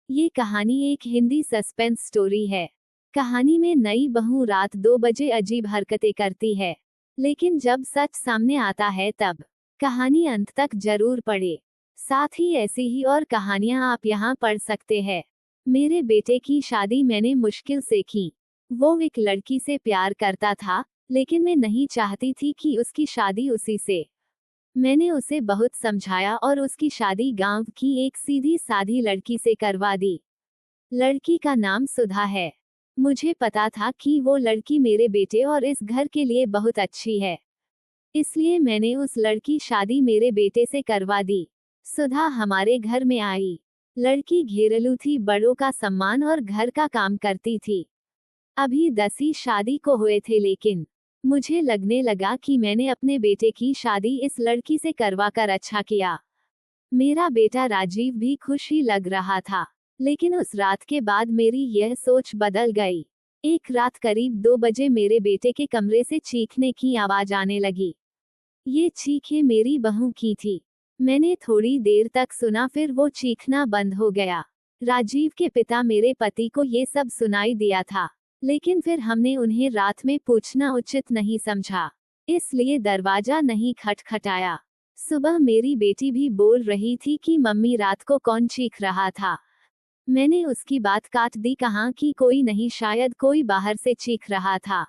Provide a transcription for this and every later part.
ये कहानी एक हिंदी सस्पेंस स्टोरी है। कहानी में नई बहू रात 2 बजे अजीब हरकतें करती है, लेकिन जब सच सामने आता है तब कहानी अंत तक जरूर पढ़े। साथ ही ऐसी ही और कहानियां आप यहाँ पढ़ सकते हैं। मेरे बेटे की शादी मैंने मुश्किल से की। वो एक लड़की से प्यार करता था, लेकिन मैं नहीं चाहती थी कि उसकी शादी उसी से। मैंने उसे बहुत समझाया और उसकी शादी गांव की एक सीधी साधी लड़की से करवा दी। लड़की का नाम सुधा है। मुझे पता था कि वो लड़की मेरे बेटे और इस घर के लिए बहुत अच्छी है, इसलिए मैंने उस लड़की शादी मेरे बेटे से करवा दी। सुधा हमारे घर में आई। लड़की घेरेलू थी, बड़ों का सम्मान और घर का काम करती थी। अभी 10 शादी को हुए थे, लेकिन मुझे लगने लगा कि मैंने अपने बेटे की शादी इस लड़की से करवाकर अच्छा किया। मेरा बेटा राजीव भी खुश ही लग रहा था, लेकिन उस रात के बाद मेरी यह सोच बदल गई। एक रात करीब 2 बजे मेरे बेटे के कमरे से चीखने की आवाज आने लगी। ये चीखें मेरी बहू की थी। मैंने थोड़ी देर तक सुना, फिर वो चीखना बंद हो गया। राजीव के पिता मेरे पति को ये सब सुनाई दिया था, लेकिन फिर हमने उन्हें रात में पूछना उचित नहीं समझा, इसलिए दरवाजा नहीं खटखटाया। सुबह मेरी बेटी भी बोल रही थी कि मम्मी रात को कौन चीख रहा था। मैंने उसकी बात काट दी, कहा कि कोई नहीं, शायद कोई बाहर से चीख रहा था।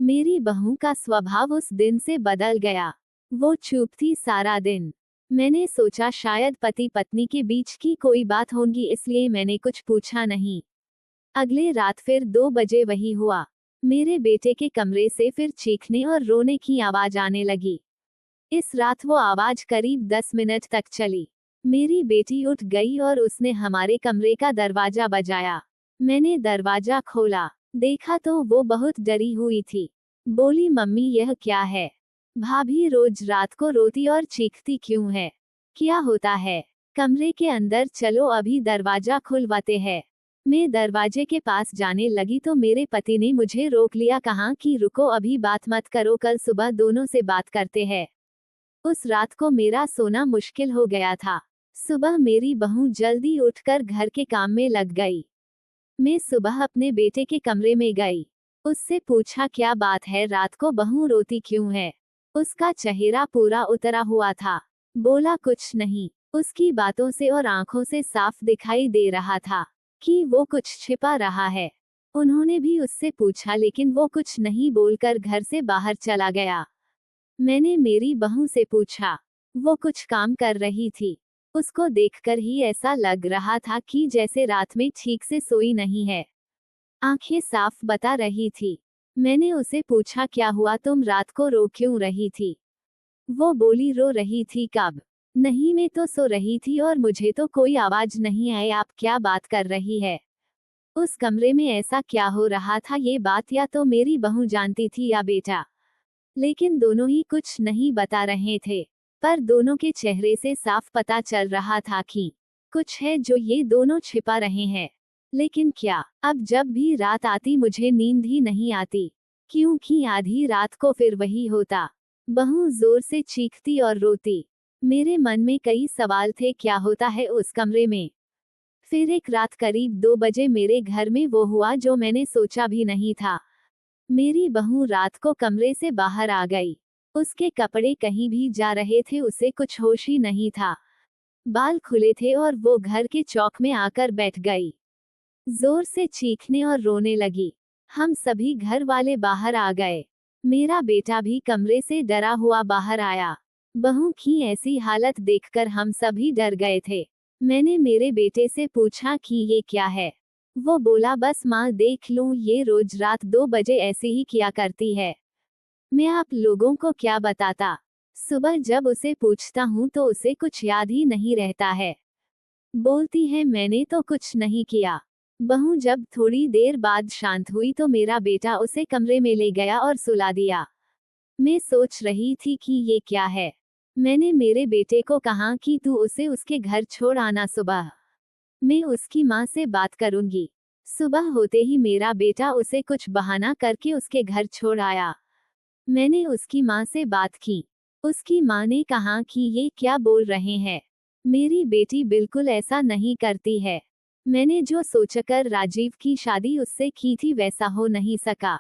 मेरी बहू का स्वभाव उस दिन से बदल गया। वो चुप थी सारा दिन। मैंने सोचा शायद पति पत्नी के बीच की कोई बात होगी, इसलिए मैंने कुछ पूछा नहीं। अगले रात फिर 2 बजे वही हुआ। मेरे बेटे के कमरे से फिर चीखने और रोने की आवाज आने लगी। इस रात वो आवाज करीब 10 मिनट तक चली। मेरी बेटी उठ गई और उसने हमारे कमरे का दरवाजा बजाया। मैंने दरवाजा खोला, देखा तो वो बहुत डरी हुई थी। बोली, मम्मी यह क्या है? भाभी रोज रात को रोती और चीखती क्यों है? क्या होता है? कमरे के अंदर चलो, अभी दरवाजा खुलवाते हैं। मैं दरवाजे के पास जाने लगी तो मेरे पति ने मुझे रोक लिया, कहा कि रुको, अभी बात मत करो, कल सुबह दोनों से बात करते हैं। उस रात को मेरा सोना मुश्किल हो गया था। सुबह मेरी बहू जल्दी उठकर घर के काम में लग गई। मैं सुबह अपने बेटे के कमरे में गई। उससे पूछा, क्या बात है, रात को बहू रोती क्यों है? उसका चेहरा पूरा उतरा हुआ था। बोला, कुछ नहीं। उसकी बातों से और आंखों से साफ दिखाई दे रहा था कि वो कुछ छिपा रहा है। उन्होंने भी उससे पूछा, लेकिन वो कुछ नहीं बोलकर घर से बाहर चला गया। मैंने मेरी बहू से पूछा। वो कुछ काम कर रही थी। उसको देखकर ही ऐसा लग रहा था कि जैसे रात में ठीक से सोई नहीं है। आंखें साफ बता रही थी। मैंने उसे पूछा, क्या हुआ, तुम रात को रो क्यों रही थी? वो बोली, रो रही थी कब? नहीं, मैं तो सो रही थी और मुझे तो कोई आवाज नहीं आई। आप क्या बात कर रही है? उस कमरे में ऐसा क्या हो रहा था, ये बात या तो मेरी बहू जानती थी या बेटा, लेकिन दोनों ही कुछ नहीं बता रहे थे। पर दोनों के चेहरे से साफ पता चल रहा था कि कुछ है जो ये दोनों छिपा रहे हैं। लेकिन क्या? अब जब भी रात आती मुझे नींद ही नहीं आती, क्योंकि आधी रात को फिर वही होता। बहू जोर से चीखती और रोती। मेरे मन में कई सवाल थे, क्या होता है उस कमरे में? फिर एक रात करीब 2 बजे मेरे घर में वो हुआ जो मैंने सोचा भी नहीं था। मेरी बहू रात को कमरे से बाहर आ गई। उसके कपड़े कहीं भी जा रहे थे, उसे कुछ होश ही नहीं था। बाल खुले थे और वो घर के चौक में आकर बैठ गई। जोर से चीखने और रोने लगी। हम सभी घर वाले बाहर आ गए। मेरा बेटा भी कमरे से डरा हुआ बाहर आया। बहू की ऐसी हालत देखकर हम सभी डर गए थे। मैंने मेरे बेटे से पूछा कि ये क्या है? वो बोला, बस माँ देख लूं, ये रोज रात 2 बजे ऐसे ही किया करती है। मैं आप लोगों को क्या बताता। सुबह जब उसे पूछता हूँ तो उसे कुछ याद ही नहीं रहता है। बोलती है, मैंने तो कुछ नहीं किया। बहू जब थोड़ी देर बाद शांत हुई तो मेरा बेटा उसे कमरे में ले गया और सुला दिया। मैं सोच रही थी कि ये क्या है। मैंने मेरे बेटे को कहा कि तू उसे उसके घर छोड़ आना, सुबह मैं उसकी माँ से बात करूंगी। सुबह होते ही मेरा बेटा उसे कुछ बहाना करके उसके घर छोड़ आया। मैंने उसकी माँ से बात की। उसकी माँ ने कहा कि ये क्या बोल रहे हैं, मेरी बेटी बिल्कुल ऐसा नहीं करती है। मैंने जो सोचकर राजीव की शादी उससे की थी वैसा हो नहीं सका।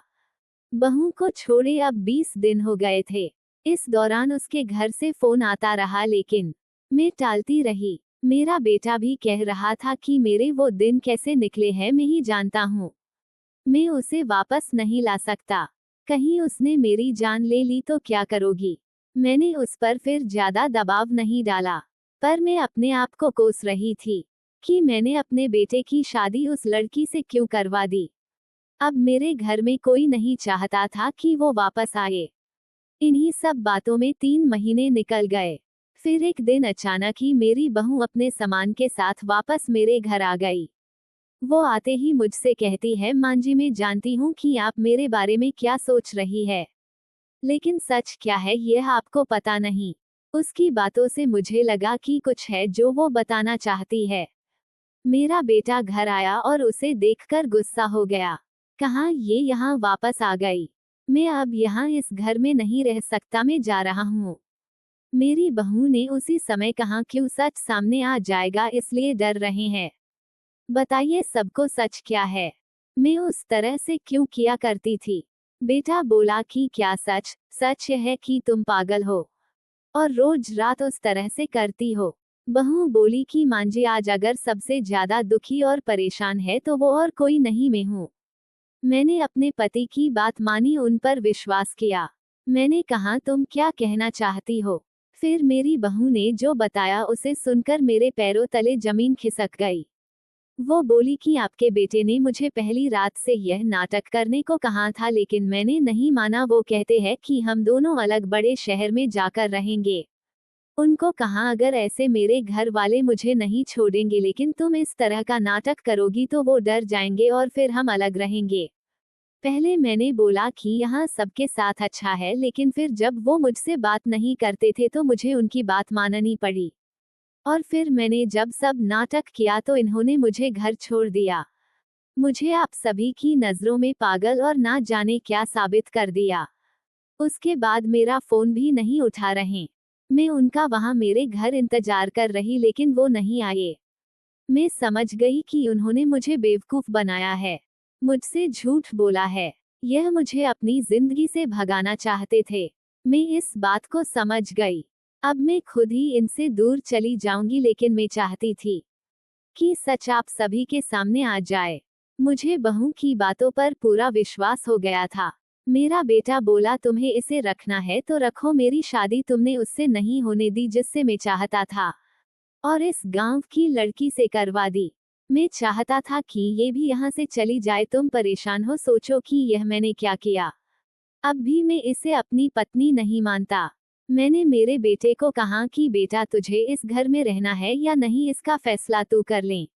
बहू को छोड़े अब 20 दिन हो गए थे। इस दौरान उसके घर से फोन आता रहा लेकिन मैं टालती रही। मेरा बेटा भी कह रहा था कि मेरे वो दिन कैसे निकले हैं मैं ही जानता हूँ। मैं उसे वापस नहीं ला सकता। कहीं उसने मेरी जान ले ली तो क्या करोगी। मैंने उस पर फिर ज्यादा दबाव नहीं डाला, पर मैं अपने आप को कोस रही थी कि मैंने अपने बेटे की शादी उस लड़की से क्यों करवा दी। अब मेरे घर में कोई नहीं चाहता था कि वो वापस आए। इन्हीं सब बातों में 3 महीने निकल गए। फिर एक दिन अचानक ही मेरी बहू अपने सामान के साथ वापस मेरे घर आ गई। वो आते ही मुझसे कहती है, मां जी मैं जानती हूँ कि आप मेरे बारे में क्या सोच रही है, लेकिन सच क्या है यह आपको पता नहीं। उसकी बातों से मुझे लगा कि कुछ है जो वो बताना चाहती है। मेरा बेटा घर आया और उसे देखकर गुस्सा हो गया। कहा ये यहाँ वापस आ गई। मैं अब यहाँ इस घर में नहीं रह सकता, मैं जा रहा हूँ। मेरी बहू ने उसी समय कहा क्यों, सच सामने आ जाएगा इसलिए डर रहे हैं। बताइए सबको सच क्या है। मैं उस तरह से क्यों किया करती थी। बेटा बोला कि क्या सच, सच यह है कि तुम पागल हो और रोज रात उस तरह से करती हो। बहू बोली कि मांझी आज अगर सबसे ज्यादा दुखी और परेशान है तो वो और कोई नहीं मैं हूँ। मैंने अपने पति की बात मानी, उन पर विश्वास किया। मैंने कहा तुम क्या कहना चाहती हो। फिर मेरी बहू ने जो बताया उसे सुनकर मेरे पैरों तले जमीन खिसक गई। वो बोली कि आपके बेटे ने मुझे पहली रात से यह नाटक करने को कहा था लेकिन मैंने नहीं माना। वो कहते हैं कि हम दोनों अलग बड़े शहर में जाकर रहेंगे। उनको कहा अगर ऐसे मेरे घर वाले मुझे नहीं छोड़ेंगे लेकिन तुम इस तरह का नाटक करोगी तो वो डर जाएंगे और फिर हम अलग रहेंगे। पहले मैंने बोला कि यहाँ सबके साथ अच्छा है, लेकिन फिर जब वो मुझसे बात नहीं करते थे तो मुझे उनकी बात माननी पड़ी। और फिर मैंने जब सब नाटक किया तो इन्होंने मुझे घर छोड़ दिया। मुझे आप सभी की नजरों में पागल और ना जाने क्या साबित कर दिया। उसके बाद मेरा फोन भी नहीं उठा रहे। मैं उनका वहां मेरे घर इंतजार कर रही लेकिन वो नहीं आए। मैं समझ गई कि उन्होंने मुझे बेवकूफ बनाया है, मुझसे झूठ बोला है। यह मुझे अपनी जिंदगी से भगाना चाहते थे। मैं इस बात को समझ गई। अब मैं खुद ही इनसे दूर चली जाऊंगी, लेकिन मैं चाहती थी कि सच आप सभी के सामने आ जाए। मुझे बहू की बातों पर पूरा विश्वास हो गया था। मेरा बेटा बोला तुम्हें इसे रखना है तो रखो, मेरी शादी तुमने उससे नहीं होने दी जिससे मैं चाहता था, और इस गांव की लड़की से करवा दी। मैं चाहता था कि ये भी यहाँ से चली जाए। तुम परेशान हो, सोचो कि यह मैंने क्या किया। अब भी मैं इसे अपनी पत्नी नहीं मानता। मैंने मेरे बेटे को कहा कि बेटा तुझे इस घर में रहना है या नहीं इसका फैसला तू कर ले।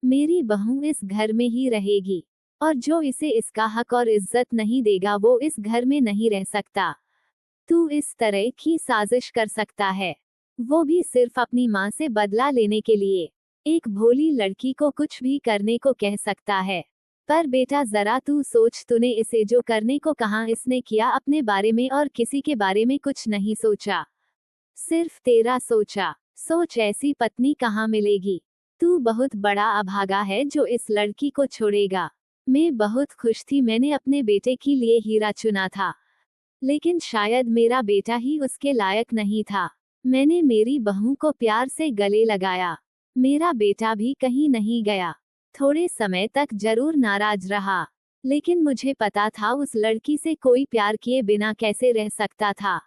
मेरी बहू इस घर में ही रहेगी और जो इसे इसका हक और इज्जत नहीं देगा वो इस घर में नहीं रह सकता। तू इस तरह की साजिश कर सकता है, वो भी सिर्फ अपनी माँ से बदला लेने के लिए। एक भोली लड़की को कुछ भी करने को कह सकता है, पर बेटा जरा तू सोच, तूने इसे जो करने को कहा इसने किया। अपने बारे में और किसी के बारे में कुछ नहीं सोचा, सिर्फ तेरा सोचा। सोच ऐसी पत्नी कहाँ मिलेगी। तू बहुत बड़ा अभागा है जो इस लड़की को छोड़ेगा। मैं बहुत खुश थी, मैंने अपने बेटे के लिए हीरा चुना था, लेकिन शायद मेरा बेटा ही उसके लायक नहीं था। मैंने मेरी बहू को प्यार से गले लगाया। मेरा बेटा भी कहीं नहीं गया। थोड़े समय तक जरूर नाराज रहा, लेकिन मुझे पता था उस लड़की से कोई प्यार किए बिना कैसे रह सकता था।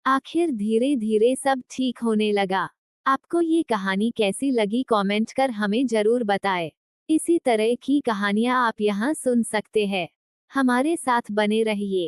आखिर धीरे धीरे सब ठीक होने लगा। आपको ये कहानी कैसी लगी कमेंट कर हमें जरूर बताएं। इसी तरह की कहानियां आप यहाँ सुन सकते हैं। हमारे साथ बने रहिए।